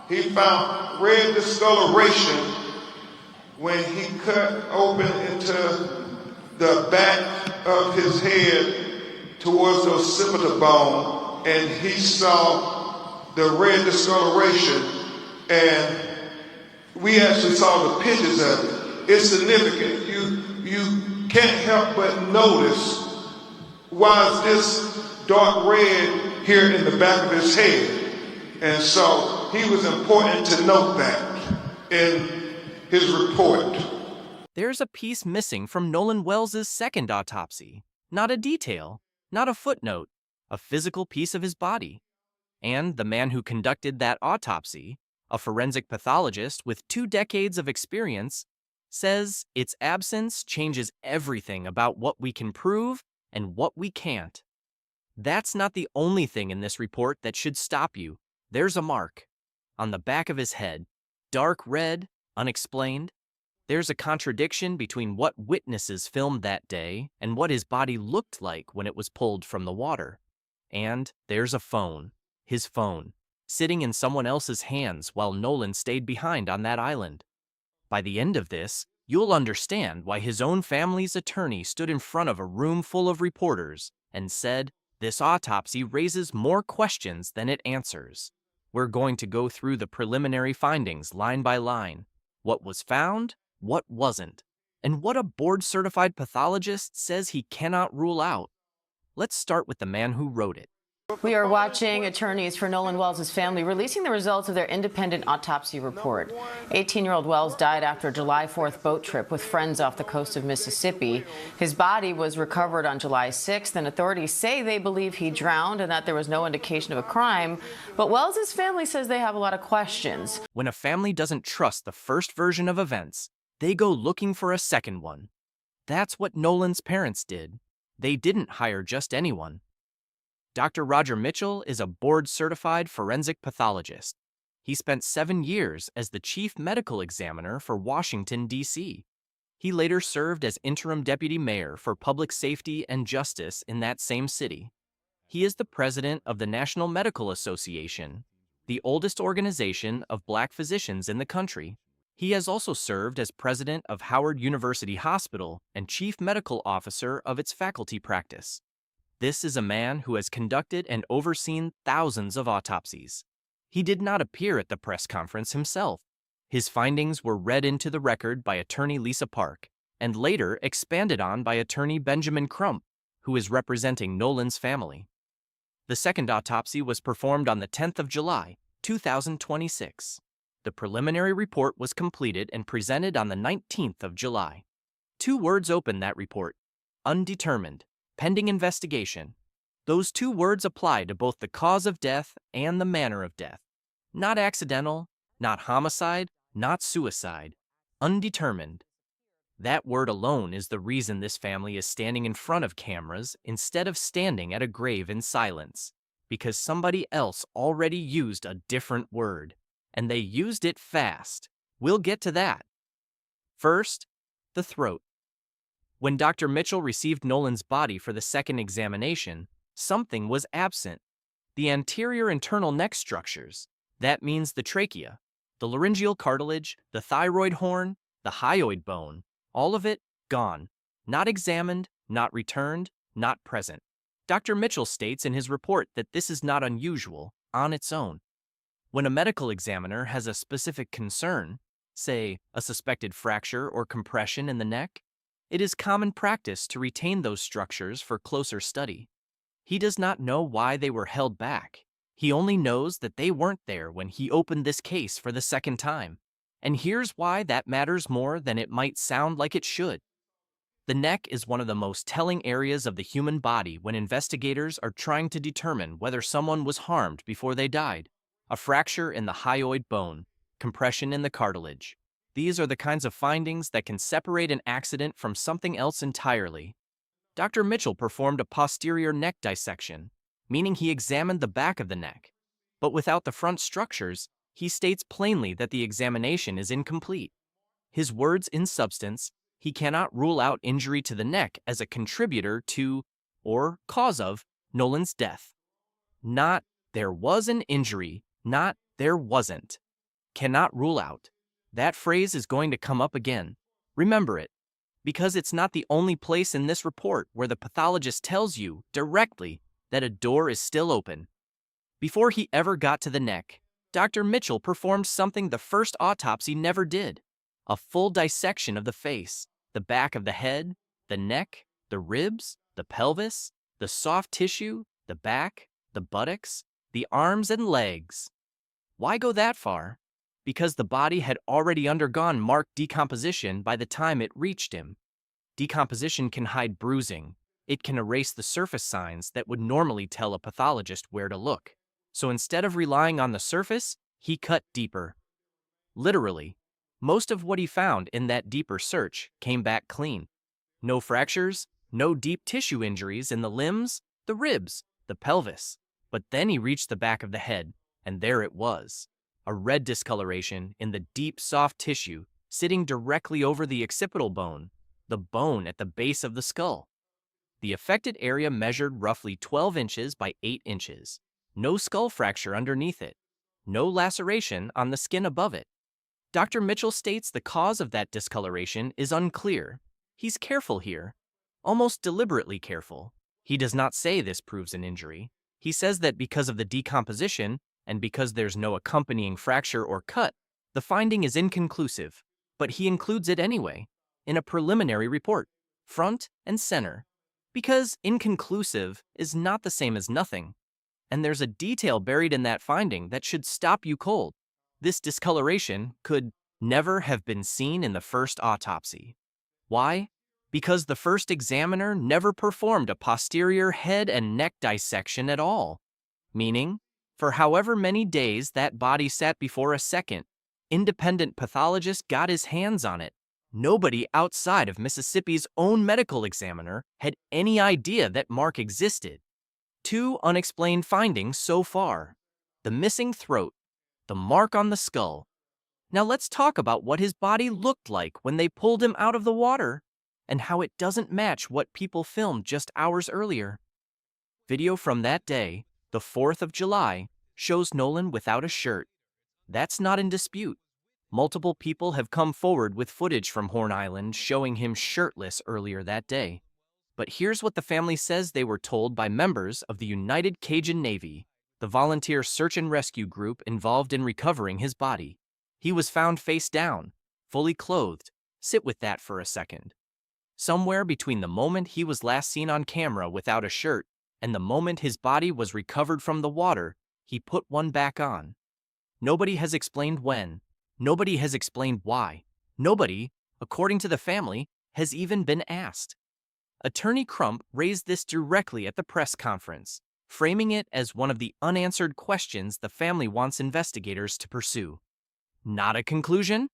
He found red discoloration when he cut open into the back of his head towards the occipital bone, and he saw the red discoloration, and we actually saw the pictures of it. It's significant. You can't help but notice, why is this dark red here in the back of his head? And so he was important to note that in his report. There's a piece missing from Nolan Wales' second autopsy. Not a detail, not a footnote, a physical piece of his body. And the man who conducted that autopsy, a forensic pathologist with 2 decades of experience, says its absence changes everything about what we can prove and what we can't. That's not the only thing in this report that should stop you. There's a mark on the back of his head, dark red, unexplained. There's a contradiction between what witnesses filmed that day and what his body looked like when it was pulled from the water. And there's a phone, his phone, sitting in someone else's hands while Nolan stayed behind on that island. By the end of this, you'll understand why his own family's attorney stood in front of a room full of reporters and said, "This autopsy raises more questions than it answers." We're going to go through the preliminary findings line by line. What was found, what wasn't, and what a board-certified pathologist says he cannot rule out. Let's start with the man who wrote it. We are watching attorneys for Nolan Wales' family releasing the results of their independent autopsy report. 18-year-old Wales died after a July 4th boat trip with friends off the coast of Mississippi. His body was recovered on July 6th, and authorities say they believe he drowned and that there was no indication of a crime. But Wales' family says they have a lot of questions. When a family doesn't trust the first version of events, they go looking for a second one. That's what Nolan's parents did. They didn't hire just anyone. Dr. Roger Mitchell is a board-certified forensic pathologist. He spent 7 years as the chief medical examiner for Washington, D.C. He later served as interim deputy mayor for public safety and justice in that same city. He is the president of the National Medical Association, the oldest organization of Black physicians in the country. He has also served as president of Howard University Hospital and chief medical officer of its faculty practice. This is a man who has conducted and overseen thousands of autopsies. He did not appear at the press conference himself. His findings were read into the record by attorney Lisa Park, and later expanded on by attorney Benjamin Crump, who is representing Nolan's family. The second autopsy was performed on the 10th of July, 2026. The preliminary report was completed and presented on the 19th of July. 2 words open that report: undetermined. Pending investigation. Those 2 words apply to both the cause of death and the manner of death. Not accidental, not homicide, not suicide. Undetermined. That word alone is the reason this family is standing in front of cameras instead of standing at a grave in silence, because somebody else already used a different word, and they used it fast. We'll get to that. First, the throat. When Dr. Mitchell received Nolan's body for the second examination, something was absent: the anterior internal neck structures. That means the trachea, the laryngeal cartilage, the thyroid horn, the hyoid bone, all of it gone. Not examined, not returned, not present. Dr. Mitchell states in his report that this is not unusual on its own. When a medical examiner has a specific concern, say a suspected fracture or compression in the neck, it is common practice to retain those structures for closer study. He does not know why they were held back. He only knows that they weren't there when he opened this case for the second time. And here's why that matters more than it might sound like it should. The neck is one of the most telling areas of the human body when investigators are trying to determine whether someone was harmed before they died. A fracture in the hyoid bone, compression in the cartilage. These are the kinds of findings that can separate an accident from something else entirely. Dr. Mitchell performed a posterior neck dissection, meaning he examined the back of the neck. But without the front structures, he states plainly that the examination is incomplete. His words in substance, he cannot rule out injury to the neck as a contributor to, or cause of, Nolan's death. Not, there was an injury, not, there wasn't. cannot rule out. That phrase is going to come up again. Remember it, because it's not the only place in this report where the pathologist tells you directly that a door is still open. Before he ever got to the neck, Dr. Mitchell performed something the first autopsy never did: a full dissection of the face, the back of the head, the neck, the ribs, the pelvis, the soft tissue, the back, the buttocks, the arms and legs. Why go that far? Because the body had already undergone marked decomposition by the time it reached him. Decomposition can hide bruising. It can erase the surface signs that would normally tell a pathologist where to look. So instead of relying on the surface, he cut deeper. Literally, most of what he found in that deeper search came back clean. No fractures, no deep tissue injuries in the limbs, the ribs, the pelvis. But then he reached the back of the head, and there it was. A red discoloration in the deep, soft tissue sitting directly over the occipital bone, the bone at the base of the skull. The affected area measured roughly 12 inches by 8 inches. No skull fracture underneath it. No laceration on the skin above it. Dr. Mitchell states the cause of that discoloration is unclear. He's careful here, almost deliberately careful. He does not say this proves an injury. He says that because of the decomposition and because there's no accompanying fracture or cut, the finding is inconclusive, but he includes it anyway, in a preliminary report, front and center, because inconclusive is not the same as nothing, and there's a detail buried in that finding that should stop you cold. This discoloration could never have been seen in the first autopsy. Why? Because the first examiner never performed a posterior head and neck dissection at all, meaning, for however many days that body sat before a second, independent pathologist got his hands on it. Nobody outside of Mississippi's own medical examiner had any idea that mark existed. 2 unexplained findings so far: the missing throat, the mark on the skull. Now let's talk about what his body looked like when they pulled him out of the water, and how it doesn't match what people filmed just hours earlier. Video from that day, the 4th of July, shows Nolan without a shirt. That's not in dispute. Multiple people have come forward with footage from Horn Island showing him shirtless earlier that day. But here's what the family says they were told by members of the United Cajun Navy, the volunteer search and rescue group involved in recovering his body. He was found face down, fully clothed. Sit with that for a second. Somewhere between the moment he was last seen on camera without a shirt and the moment his body was recovered from the water, he put one back on. Nobody has explained when. Nobody has explained why. Nobody, according to the family, has even been asked. Attorney Crump raised this directly at the press conference, framing it as one of the unanswered questions the family wants investigators to pursue. Not a conclusion,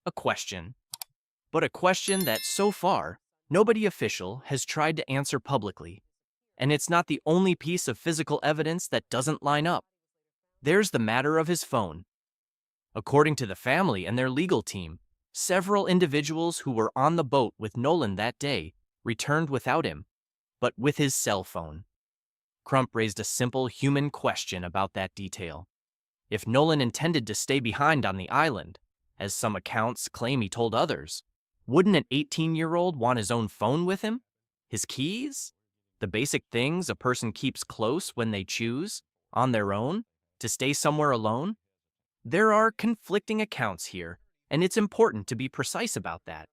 a question. But a question that, so far, nobody official has tried to answer publicly. And it's not the only piece of physical evidence that doesn't line up. There's the matter of his phone. According to the family and their legal team, several individuals who were on the boat with Nolan that day returned without him, but with his cell phone. Crump raised a simple human question about that detail. If Nolan intended to stay behind on the island, as some accounts claim he told others, wouldn't an 18-year-old want his own phone with him? His keys? The basic things a person keeps close when they choose, on their own, to stay somewhere alone? There are conflicting accounts here, and it's important to be precise about that.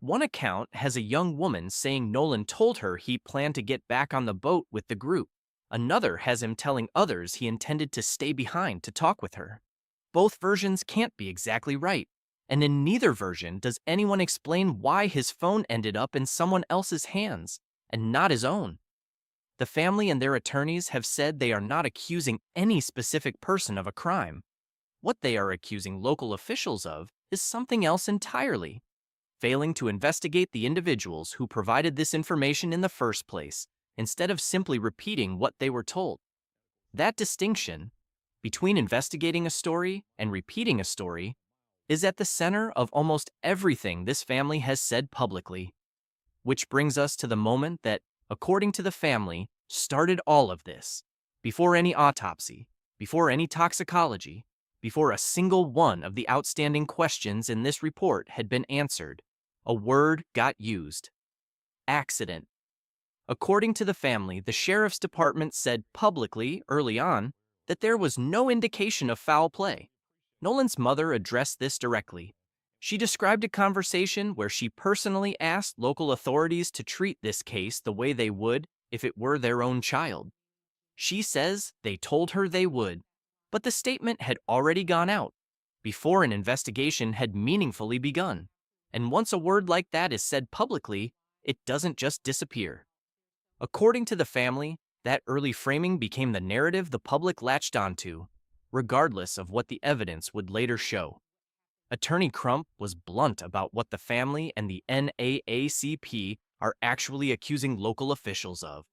One account has a young woman saying Nolan told her he planned to get back on the boat with the group. Another has him telling others he intended to stay behind to talk with her. Both versions can't be exactly right, and in neither version does anyone explain why his phone ended up in someone else's hands and not his own. The family and their attorneys have said they are not accusing any specific person of a crime. What they are accusing local officials of is something else entirely: failing to investigate the individuals who provided this information in the first place, instead of simply repeating what they were told. That distinction between investigating a story and repeating a story is at the center of almost everything this family has said publicly. Which brings us to the moment that, according to the family, started all of this. Before any autopsy, before any toxicology, before a single one of the outstanding questions in this report had been answered. A word got used: accident. According to the family, the sheriff's department said publicly early on that there was no indication of foul play. Nolan's mother addressed this directly. She described a conversation where she personally asked local authorities to treat this case the way they would if it were their own child. She says they told her they would, but the statement had already gone out before an investigation had meaningfully begun. And once a word like that is said publicly, it doesn't just disappear. According to the family, that early framing became the narrative the public latched onto, regardless of what the evidence would later show. Attorney Crump was blunt about what the family and the NAACP are actually accusing local officials of.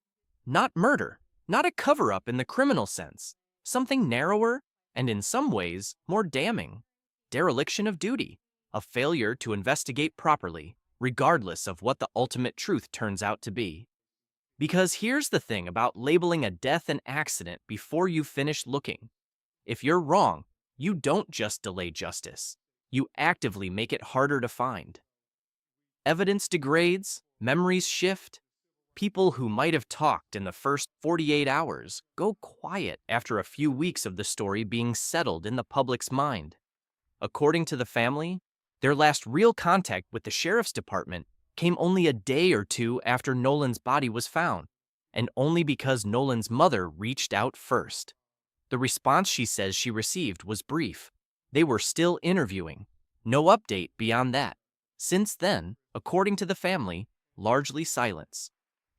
Not murder, not a cover-up in the criminal sense, something narrower and in some ways more damning: dereliction of duty, a failure to investigate properly, regardless of what the ultimate truth turns out to be. Because here's the thing about labeling a death an accident before you finish looking. If you're wrong, you don't just delay justice. You actively make it harder to find. Evidence degrades, memories shift. People who might have talked in the first 48 hours go quiet after a few weeks of the story being settled in the public's mind. According to the family, their last real contact with the sheriff's department came only a day or two after Nolan's body was found, and only because Nolan's mother reached out first. The response she says she received was brief. They were still interviewing. No update beyond that. Since then, according to the family, largely silence.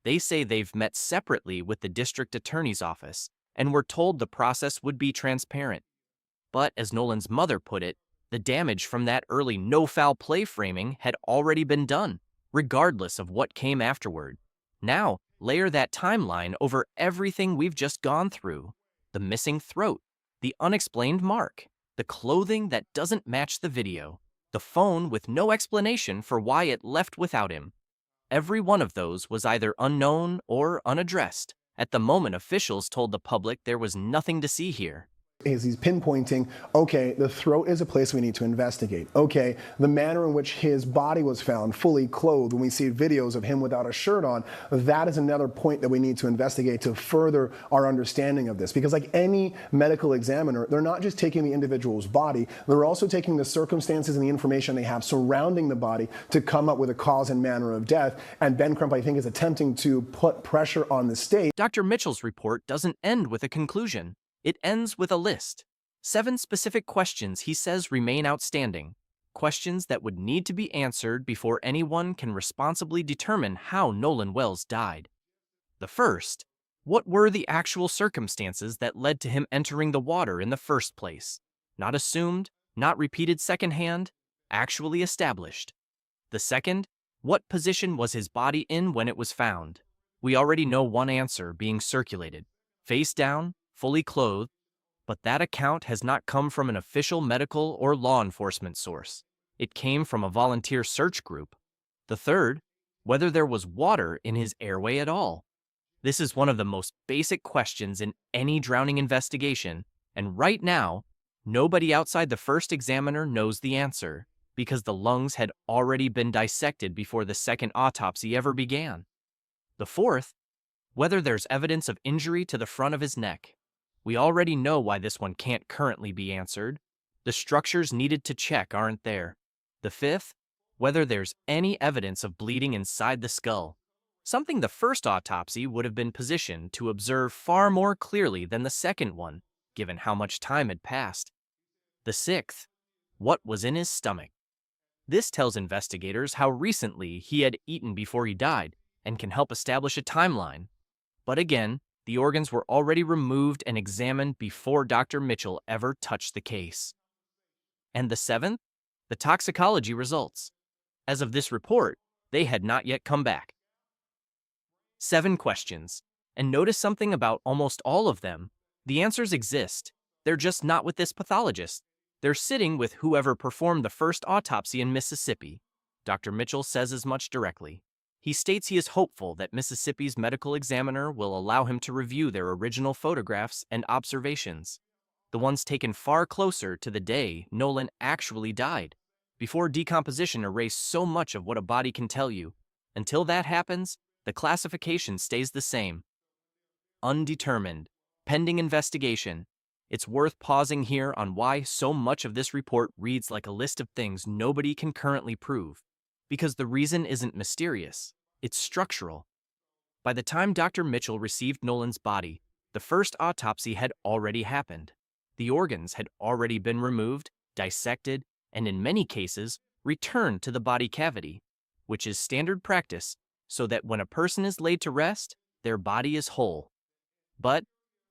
They say they've met separately with the district attorney's office and were told the process would be transparent. But as Nolan's mother put it, the damage from that early no-foul play framing had already been done, regardless of what came afterward. Now, layer that timeline over everything we've just gone through: the missing throat, the unexplained mark, the clothing that doesn't match the video, the phone with no explanation for why it left without him. Every one of those was either unknown or unaddressed at the moment officials told the public there was nothing to see here. He's pinpointing, okay, the throat is a place we need to investigate. Okay, the manner in which his body was found, fully clothed, when we see videos of him without a shirt on, that is another point that we need to investigate to further our understanding of this. Because like any medical examiner, they're not just taking the individual's body, they're also taking the circumstances and the information they have surrounding the body to come up with a cause and manner of death. And Ben Crump, I think, is attempting to put pressure on the state. Dr. Mitchell's report doesn't end with a conclusion. It ends with a list. 7 specific questions he says remain outstanding. Questions that would need to be answered before anyone can responsibly determine how Nolan Wales died. The first: what were the actual circumstances that led to him entering the water in the first place? Not assumed, not repeated secondhand, actually established. The second: what position was his body in when it was found? We already know one answer being circulated: face down, fully clothed, but that account has not come from an official medical or law enforcement source. It came from a volunteer search group. The third: whether there was water in his airway at all. This is one of the most basic questions in any drowning investigation, and right now, nobody outside the first examiner knows the answer, because the lungs had already been dissected before the second autopsy ever began. The fourth: whether there's evidence of injury to the front of his neck. We already know why this one can't currently be answered. The structures needed to check aren't there. The fifth: whether there's any evidence of bleeding inside the skull, something the first autopsy would have been positioned to observe far more clearly than the second one, given how much time had passed. The sixth: what was in his stomach. This tells investigators how recently he had eaten before he died and can help establish a timeline. But again, the organs were already removed and examined before Dr. Mitchell ever touched the case. And the seventh: the toxicology results. As of this report, they had not yet come back. 7 questions. And notice something about almost all of them. The answers exist. They're just not with this pathologist. They're sitting with whoever performed the first autopsy in Mississippi. Dr. Mitchell says as much directly. He states he is hopeful that Mississippi's medical examiner will allow him to review their original photographs and observations. the ones taken far closer to the day Nolan actually died, before decomposition erased so much of what a body can tell you. Until that happens, the classification stays the same. Undetermined, pending investigation. It's worth pausing here on why so much of this report reads like a list of things nobody can currently prove. Because the reason isn't mysterious, it's structural. By the time Dr. Mitchell received Nolan's body, the first autopsy had already happened. The organs had already been removed, dissected, and in many cases, returned to the body cavity, which is standard practice so that when a person is laid to rest, their body is whole. But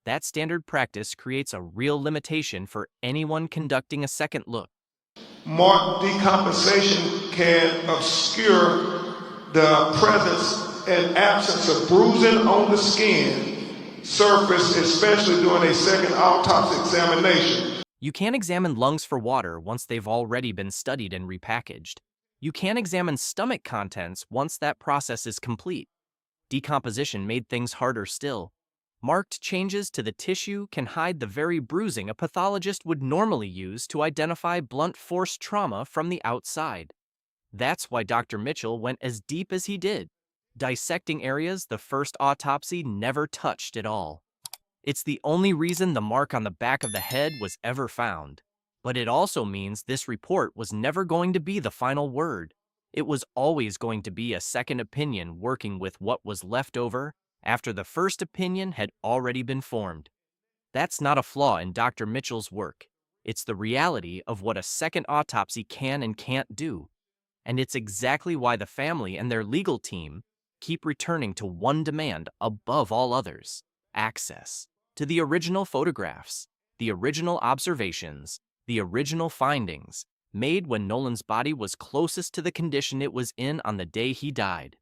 that standard practice creates a real limitation for anyone conducting a second look. Marked decompensation can obscure the presence and absence of bruising on the skin surface, especially during a second autopsy examination. You can't examine lungs for water once they've already been studied and repackaged. You can't examine stomach contents once that process is complete. Decomposition made things harder still. Marked changes to the tissue can hide the very bruising a pathologist would normally use to identify blunt force trauma from the outside. That's why Dr. Mitchell went as deep as he did, dissecting areas the first autopsy never touched at all. It's the only reason the mark on the back of the head was ever found. But it also means this report was never going to be the final word. It was always going to be a second opinion working with what was left over after the first opinion had already been formed. That's not a flaw in Dr. Mitchell's work. It's the reality of what a second autopsy can and can't do. And it's exactly why the family and their legal team keep returning to one demand above all others: access to the original photographs, the original observations, the original findings, made when Nolan's body was closest to the condition it was in on the day he died.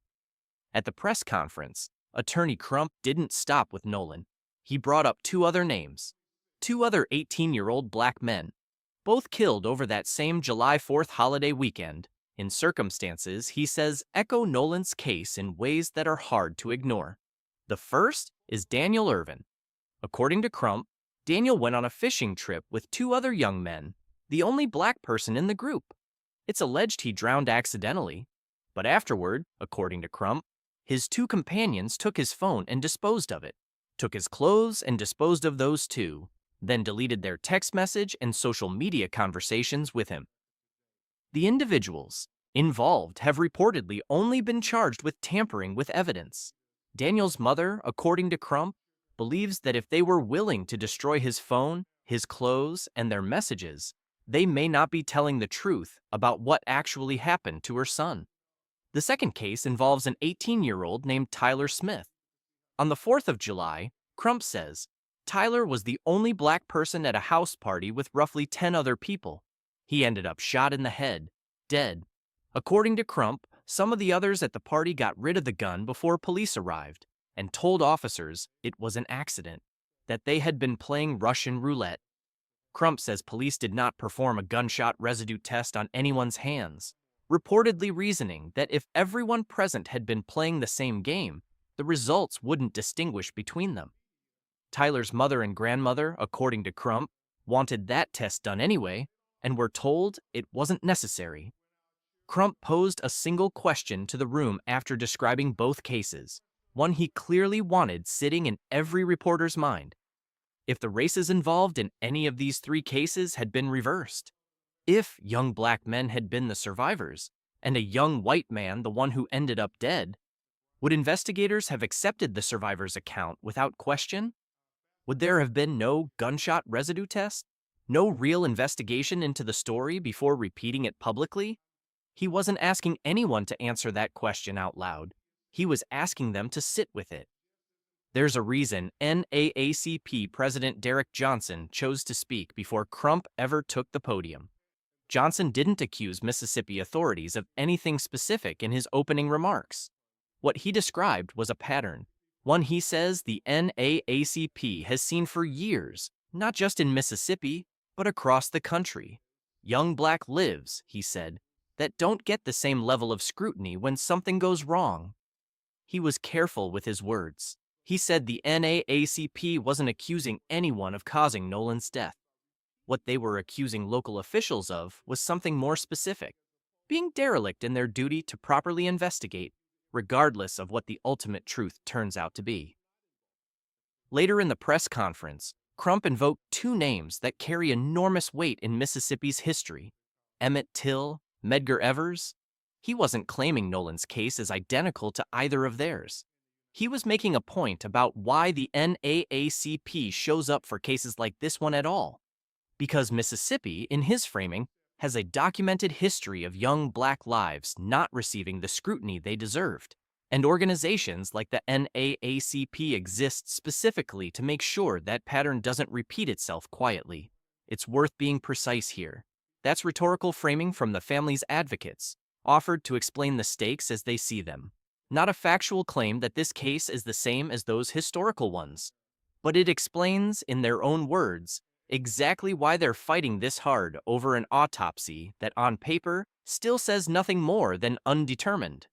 At the press conference, Attorney Crump didn't stop with Nolan. He brought up two other names, two other 18-year-old black men, both killed over that same July 4th holiday weekend, in circumstances he says echo Nolan's case in ways that are hard to ignore. The first is Daniel Irvin. According to Crump, Daniel went on a fishing trip with two other young men, the only black person in the group. It's alleged he drowned accidentally, but afterward, according to Crump, his two companions took his phone and disposed of it, took his clothes and disposed of those too, then deleted their text message and social media conversations with him. The individuals involved have reportedly only been charged with tampering with evidence. Daniel's mother, according to Crump, believes that if they were willing to destroy his phone, his clothes, and their messages, they may not be telling the truth about what actually happened to her son. The second case involves an 18-year-old named Tyler Smith. On the 4th of July, Crump says, Tyler was the only black person at a house party with roughly 10 other people. He ended up shot in the head, dead. According to Crump, some of the others at the party got rid of the gun before police arrived and told officers it was an accident, that they had been playing Russian roulette. Crump says police did not perform a gunshot residue test on anyone's hands, reportedly reasoning that if everyone present had been playing the same game, the results wouldn't distinguish between them. Tyler's mother and grandmother, according to Crump, wanted that test done anyway, and were told it wasn't necessary. Crump posed a single question to the room after describing both cases, one he clearly wanted sitting in every reporter's mind. If the races involved in any of these three cases had been reversed, if young black men had been the survivors, and a young white man the one who ended up dead, would investigators have accepted the survivor's account without question? Would there have been no gunshot residue test? No real investigation into the story before repeating it publicly? He wasn't asking anyone to answer that question out loud. He was asking them to sit with it. There's a reason NAACP President Derek Johnson chose to speak before Crump ever took the podium. Johnson didn't accuse Mississippi authorities of anything specific in his opening remarks. What he described was a pattern, one he says the NAACP has seen for years, not just in Mississippi, but across the country. Young black lives, he said, that don't get the same level of scrutiny when something goes wrong. He was careful with his words. He said the NAACP wasn't accusing anyone of causing Nolan's death. What they were accusing local officials of was something more specific, being derelict in their duty to properly investigate, regardless of what the ultimate truth turns out to be. Later in the press conference, Crump invoked two names that carry enormous weight in Mississippi's history: Emmett Till, Medgar Evers. He wasn't claiming Nolan's case is identical to either of theirs. He was making a point about why the NAACP shows up for cases like this one at all. Because Mississippi, in his framing, has a documented history of young black lives not receiving the scrutiny they deserved. And organizations like the NAACP exist specifically to make sure that pattern doesn't repeat itself quietly. It's worth being precise here. That's rhetorical framing from the family's advocates, offered to explain the stakes as they see them. Not a factual claim that this case is the same as those historical ones, but it explains, in their own words, exactly why they're fighting this hard over an autopsy that on paper still says nothing more than undetermined.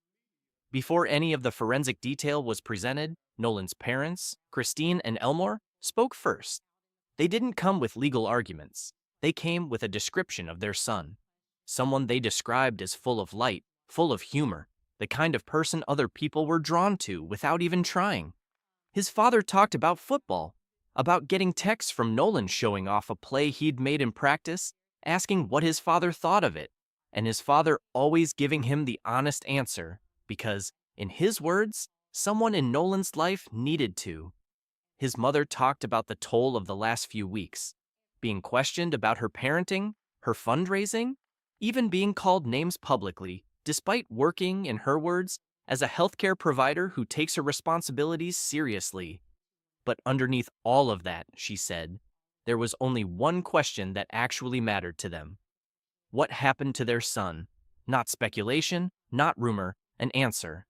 Before any of the forensic detail was presented, Nolan's parents, Christine and Elmore, spoke first. They didn't come with legal arguments. They came with a description of their son. Someone they described as full of light, full of humor, the kind of person other people were drawn to without even trying. His father talked about football, about getting texts from Nolan showing off a play he'd made in practice, asking what his father thought of it, and his father always giving him the honest answer, because, in his words, someone in Nolan's life needed to. His mother talked about the toll of the last few weeks, being questioned about her parenting, her fundraising, even being called names publicly, despite working, in her words, as a healthcare provider who takes her responsibilities seriously. But underneath all of that, she said, there was only one question that actually mattered to them. What happened to their son? Not speculation, not rumor, an answer.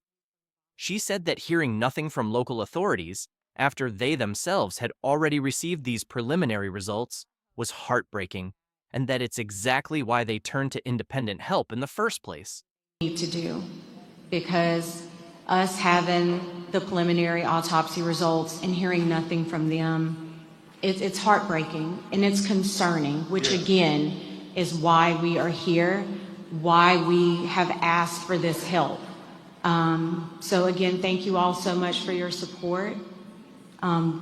She said that hearing nothing from local authorities, after they themselves had already received these preliminary results, was heartbreaking, and that it's exactly why they turned to independent help in the first place. Need to do, because us having the preliminary autopsy results and hearing nothing from them, it's heartbreaking and it's concerning, which again is why we are here, why we have asked for this help. So again, thank you all so much for your support.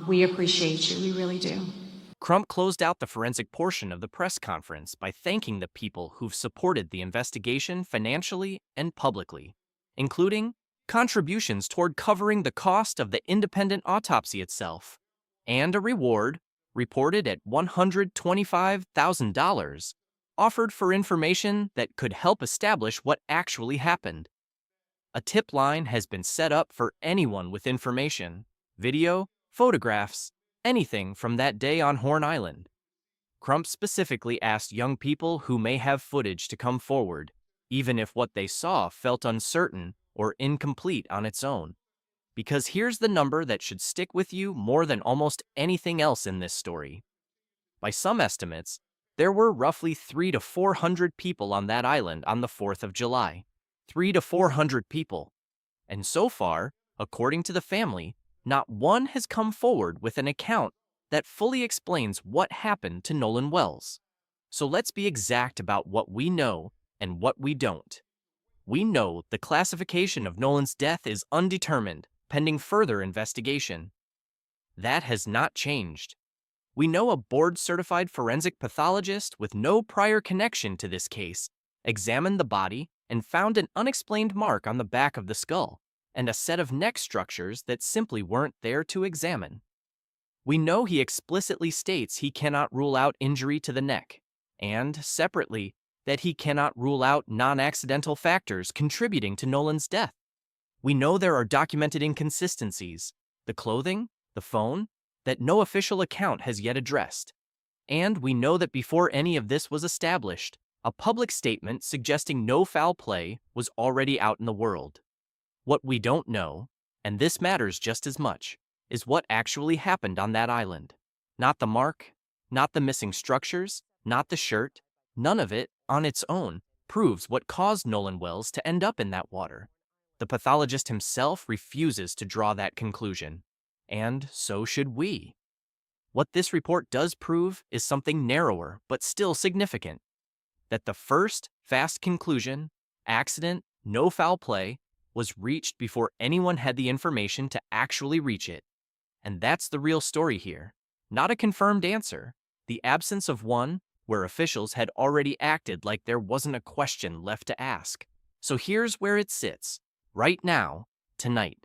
We appreciate you, we really do. Crump closed out the forensic portion of the press conference by thanking the people who've supported the investigation financially and publicly, including contributions toward covering the cost of the independent autopsy itself, and a reward, reported at $125,000, offered for information that could help establish what actually happened. A tip line has been set up for anyone with information, video, photographs, anything from that day on Horn Island. Crump specifically asked young people who may have footage to come forward, even if what they saw felt uncertain or incomplete on its own. Because here's the number that should stick with you more than almost anything else in this story. By some estimates, there were roughly 300 to 400 people on that island on the 4th of July. 300 to 400 people. And so far, according to the family, not one has come forward with an account that fully explains what happened to Nolan Wales. So let's be exact about what we know and what we don't. We know the classification of Nolan's death is undetermined, pending further investigation. That has not changed. We know a board-certified forensic pathologist with no prior connection to this case examined the body and found an unexplained mark on the back of the skull and a set of neck structures that simply weren't there to examine. We know he explicitly states he cannot rule out injury to the neck, and, separately, that he cannot rule out non-accidental factors contributing to Nolan's death. We know there are documented inconsistencies, the clothing, the phone, that no official account has yet addressed. And we know that before any of this was established, a public statement suggesting no foul play was already out in the world. What we don't know, and this matters just as much, is what actually happened on that island. Not the mark, not the missing structures, not the shirt, none of it, on its own, proves what caused Nolan Wales to end up in that water. The pathologist himself refuses to draw that conclusion, and so should we. What this report does prove is something narrower but still significant. That the first fast conclusion, accident, no foul play, was reached before anyone had the information to actually reach it. And that's the real story here. Not a confirmed answer. The absence of one where officials had already acted like there wasn't a question left to ask. So here's where it sits. Right now, tonight.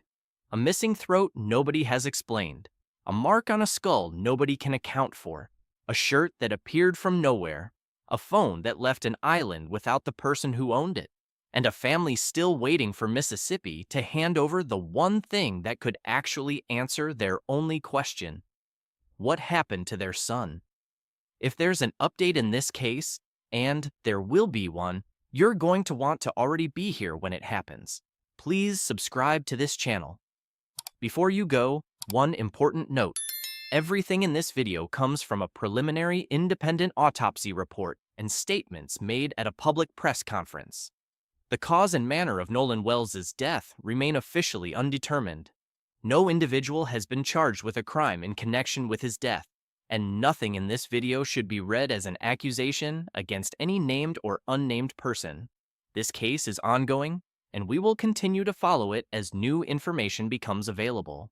A missing throat nobody has explained. A mark on a skull nobody can account for. A shirt that appeared from nowhere. A phone that left an island without the person who owned it. And a family still waiting for Mississippi to hand over the one thing that could actually answer their only question. What happened to their son? If there's an update in this case, and there will be one, you're going to want to already be here when it happens. Please subscribe to this channel. Before you go, one important note. Everything in this video comes from a preliminary independent autopsy report and statements made at a public press conference. The cause and manner of Nolan Wales' death remain officially undetermined. No individual has been charged with a crime in connection with his death, and nothing in this video should be read as an accusation against any named or unnamed person. This case is ongoing, and we will continue to follow it as new information becomes available.